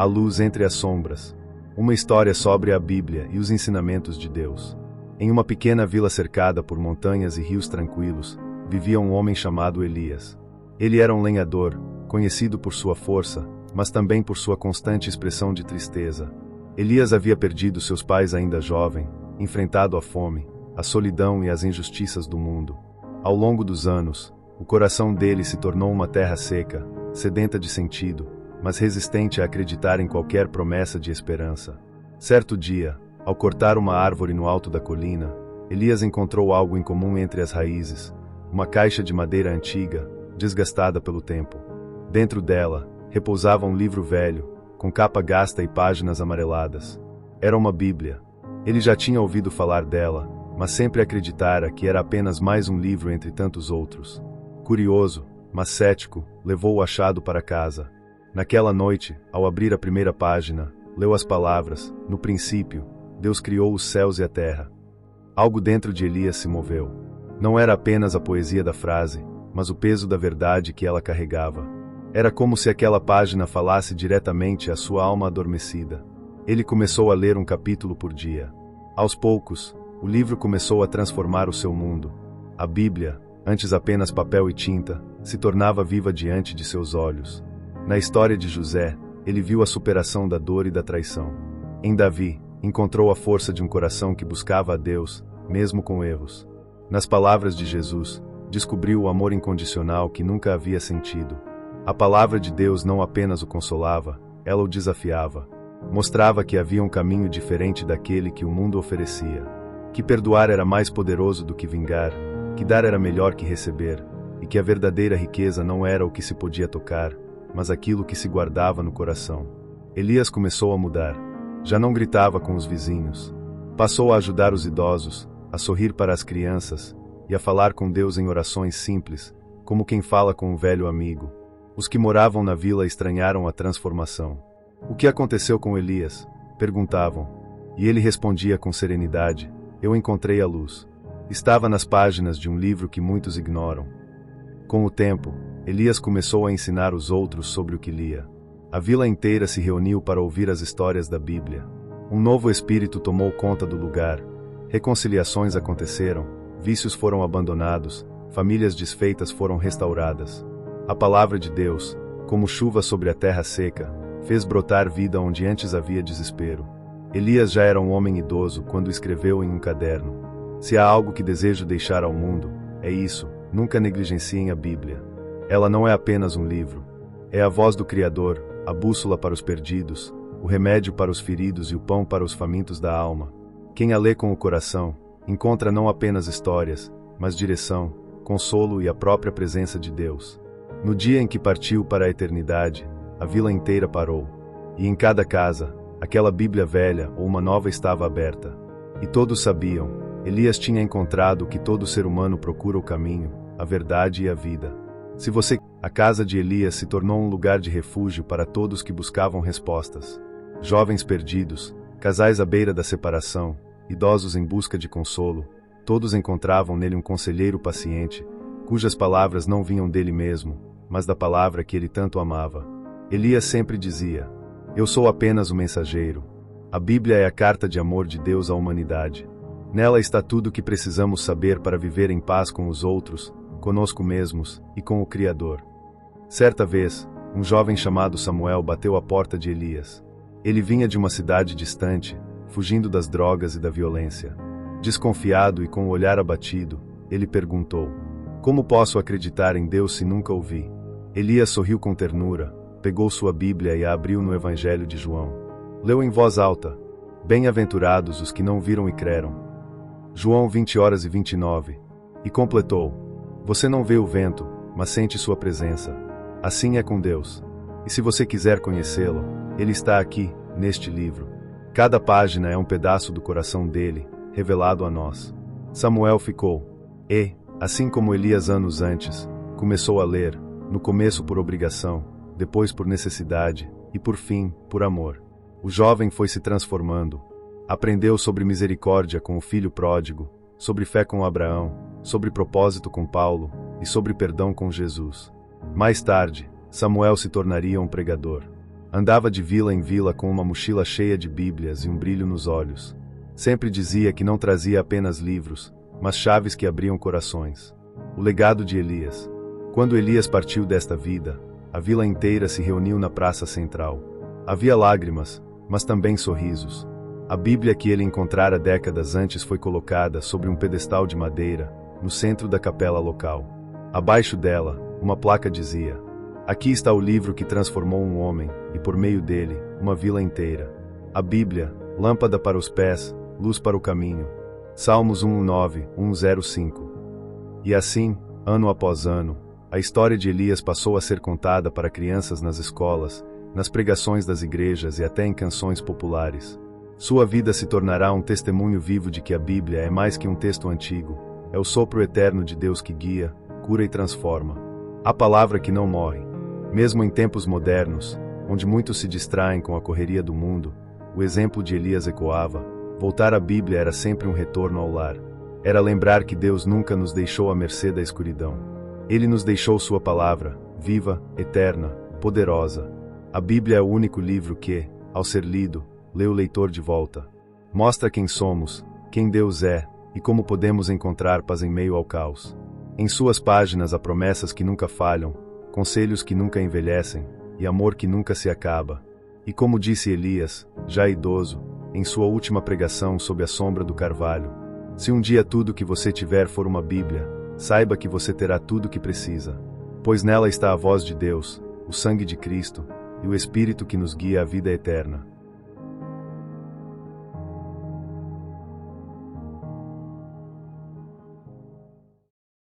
A luz entre as sombras. Uma história sobre a Bíblia e os ensinamentos de Deus. Em uma pequena vila cercada por montanhas e rios tranquilos, vivia um homem chamado Elias. Ele era um lenhador, conhecido por sua força, mas também por sua constante expressão de tristeza. Elias havia perdido seus pais ainda jovem, enfrentado a fome, a solidão e as injustiças do mundo. Ao longo dos anos, o coração dele se tornou uma terra seca, sedenta de sentido, mas resistente a acreditar em qualquer promessa de esperança. Certo dia, ao cortar uma árvore no alto da colina, Elias encontrou algo incomum entre as raízes, uma caixa de madeira antiga, desgastada pelo tempo. Dentro dela, repousava um livro velho, com capa gasta e páginas amareladas. Era uma Bíblia. Ele já tinha ouvido falar dela, mas sempre acreditara que era apenas mais um livro entre tantos outros. Curioso, mas cético, levou o achado para casa. Naquela noite, ao abrir a primeira página, leu as palavras: "No princípio, Deus criou os céus e a terra." Algo dentro de Elias se moveu. Não era apenas a poesia da frase, mas o peso da verdade que ela carregava. Era como se aquela página falasse diretamente à sua alma adormecida. Ele começou a ler um capítulo por dia. Aos poucos, o livro começou a transformar o seu mundo. A Bíblia, antes apenas papel e tinta, se tornava viva diante de seus olhos. Na história de José, ele viu a superação da dor e da traição. Em Davi, encontrou a força de um coração que buscava a Deus, mesmo com erros. Nas palavras de Jesus, descobriu o amor incondicional que nunca havia sentido. A palavra de Deus não apenas o consolava, ela o desafiava. Mostrava que havia um caminho diferente daquele que o mundo oferecia. Que perdoar era mais poderoso do que vingar, que dar era melhor que receber, e que a verdadeira riqueza não era o que se podia tocar, mas aquilo que se guardava no coração. Elias começou a mudar. Já não gritava com os vizinhos. Passou a ajudar os idosos, a sorrir para as crianças, e a falar com Deus em orações simples, como quem fala com um velho amigo. Os que moravam na vila estranharam a transformação. "O que aconteceu com Elias?" perguntavam. E ele respondia com serenidade: "Eu encontrei a luz. Estava nas páginas de um livro que muitos ignoram." Com o tempo, Elias começou a ensinar os outros sobre o que lia. A vila inteira se reuniu para ouvir as histórias da Bíblia. Um novo espírito tomou conta do lugar. Reconciliações aconteceram, vícios foram abandonados, famílias desfeitas foram restauradas. A palavra de Deus, como chuva sobre a terra seca, fez brotar vida onde antes havia desespero. Elias já era um homem idoso quando escreveu em um caderno: "Se há algo que desejo deixar ao mundo, é isso: nunca negligenciem a Bíblia. Ela não é apenas um livro. É a voz do Criador, a bússola para os perdidos, o remédio para os feridos e o pão para os famintos da alma. Quem a lê com o coração, encontra não apenas histórias, mas direção, consolo e a própria presença de Deus." No dia em que partiu para a eternidade, a vila inteira parou. E em cada casa, aquela Bíblia velha ou uma nova estava aberta. E todos sabiam: Elias tinha encontrado o que todo ser humano procura: o caminho, a verdade e a vida. A casa de Elias se tornou um lugar de refúgio para todos que buscavam respostas. Jovens perdidos, casais à beira da separação, idosos em busca de consolo, todos encontravam nele um conselheiro paciente, cujas palavras não vinham dele mesmo, mas da palavra que ele tanto amava. Elias sempre dizia: "Eu sou apenas o mensageiro. A Bíblia é a carta de amor de Deus à humanidade. Nela está tudo o que precisamos saber para viver em paz com os outros, conosco mesmos e com o Criador." Certa vez, um jovem chamado Samuel bateu à porta de Elias. Ele vinha de uma cidade distante, fugindo das drogas e da violência. Desconfiado e com o olhar abatido, ele perguntou: "Como posso acreditar em Deus se nunca o vi?" Elias sorriu com ternura, pegou sua Bíblia e a abriu no Evangelho de João. Leu em voz alta: "Bem-aventurados os que não viram e creram." João 20:29. E completou: "Você não vê o vento, mas sente sua presença. Assim é com Deus. E se você quiser conhecê-lo, ele está aqui, neste livro. Cada página é um pedaço do coração dele, revelado a nós." Samuel ficou. E, assim como Elias anos antes, começou a ler, no começo por obrigação, depois por necessidade, e por fim, por amor. O jovem foi se transformando. Aprendeu sobre misericórdia com o filho pródigo, sobre fé com Abraão, sobre propósito com Paulo, e sobre perdão com Jesus. Mais tarde, Samuel se tornaria um pregador. Andava de vila em vila com uma mochila cheia de bíblias e um brilho nos olhos. Sempre dizia que não trazia apenas livros, mas chaves que abriam corações. O legado de Elias. Quando Elias partiu desta vida, a vila inteira se reuniu na praça central. Havia lágrimas, mas também sorrisos. A Bíblia que ele encontrara décadas antes foi colocada sobre um pedestal de madeira, no centro da capela local. Abaixo dela, uma placa dizia: "Aqui está o livro que transformou um homem, e por meio dele, uma vila inteira." A Bíblia, lâmpada para os pés, luz para o caminho. Salmos 1:9, 1:05. E assim, ano após ano, a história de Elias passou a ser contada para crianças nas escolas, nas pregações das igrejas e até em canções populares. Sua vida se tornará um testemunho vivo de que a Bíblia é mais que um texto antigo, é o sopro eterno de Deus que guia, cura e transforma. A palavra que não morre. Mesmo em tempos modernos, onde muitos se distraem com a correria do mundo, o exemplo de Elias ecoava. Voltar à Bíblia era sempre um retorno ao lar. Era lembrar que Deus nunca nos deixou à mercê da escuridão. Ele nos deixou sua palavra, viva, eterna, poderosa. A Bíblia é o único livro que, ao ser lido, lê o leitor de volta. Mostra quem somos, quem Deus é, e como podemos encontrar paz em meio ao caos. Em suas páginas há promessas que nunca falham, conselhos que nunca envelhecem, e amor que nunca se acaba. E como disse Elias, já idoso, em sua última pregação sob a sombra do carvalho: "Se um dia tudo que você tiver for uma Bíblia, saiba que você terá tudo o que precisa. Pois nela está a voz de Deus, o sangue de Cristo, e o Espírito que nos guia à vida eterna."